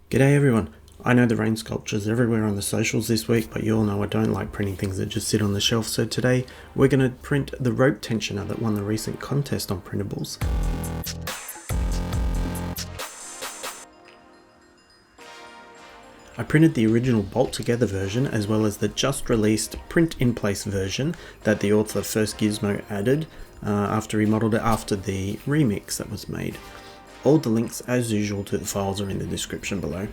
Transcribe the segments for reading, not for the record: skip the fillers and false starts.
G'day everyone. I know the rain sculpture's everywhere on the socials this week, but you all know I don't like printing things that just sit on the shelf, so today we're going to print the rope tensioner that won the recent contest on Printables. I printed the original bolt together version as well as the just released print in place version that the author First Gizmo added after he modelled it after the remix that was made. All the links as usual to the files are in the description below.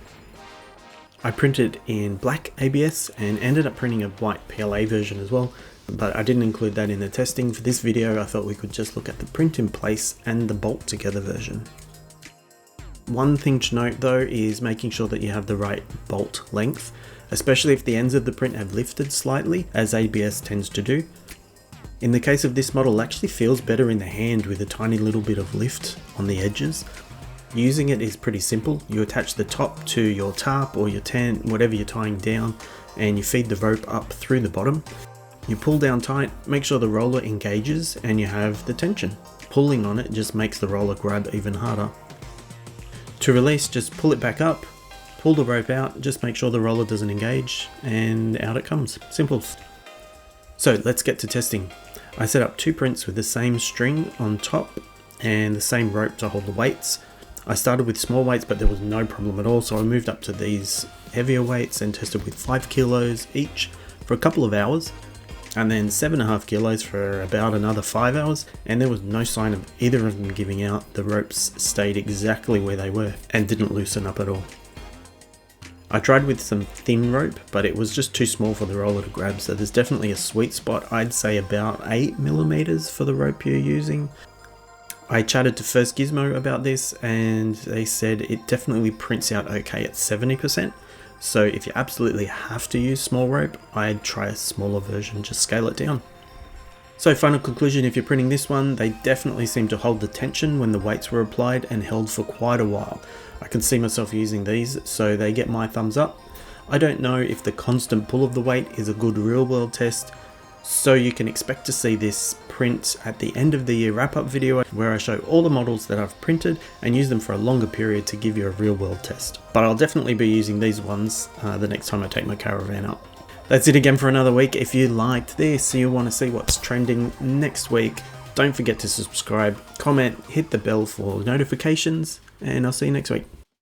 I printed in black ABS and ended up printing a white PLA version as well, but I didn't include that in the testing. For this video I thought we could just look at the print in place and the bolt together version. One thing to note though is making sure that you have the right bolt length, especially if the ends of the print have lifted slightly, as ABS tends to do. In the case of this model, it actually feels better in the hand with a tiny little bit of lift on the edges. Using it is pretty simple. You attach the top to your tarp or your tent, whatever you're tying down, and you feed the rope up through the bottom. You pull down tight, make sure the roller engages, and you have the tension. Pulling on it just makes the roller grab even harder. To release, just pull it back up, pull the rope out, just make sure the roller doesn't engage, and out it comes. Simple. So let's get to testing. I set up two prints with the same string on top and the same rope to hold the weights. I started with small weights, but there was no problem at all, so I moved up to these heavier weights and tested with 5 kilos each for a couple of hours, and then 7.5 kilos for about another 5 hours, and there was no sign of either of them giving out. The ropes stayed exactly where they were and didn't loosen up at all. I tried with some thin rope, but it was just too small for the roller to grab, so there's definitely a sweet spot. I'd say about 8mm for the rope you're using. I chatted to First Gizmo about this and they said it definitely prints out okay at 70%. So if you absolutely have to use small rope, I'd try a smaller version, just scale it down. So final conclusion, if you're printing this one, they definitely seem to hold the tension when the weights were applied and held for quite a while. I can see myself using these, so they get my thumbs up. I don't know if the constant pull of the weight is a good real world test, so you can expect to see this print at the end of the year wrap up video where I show all the models that I've printed and use them for a longer period to give you a real world test. But I'll definitely be using these ones the next time I take my caravan up. That's it again for another week. If you liked this, you want to see what's trending next week, don't forget to subscribe, comment, hit the bell for notifications, and I'll see you next week.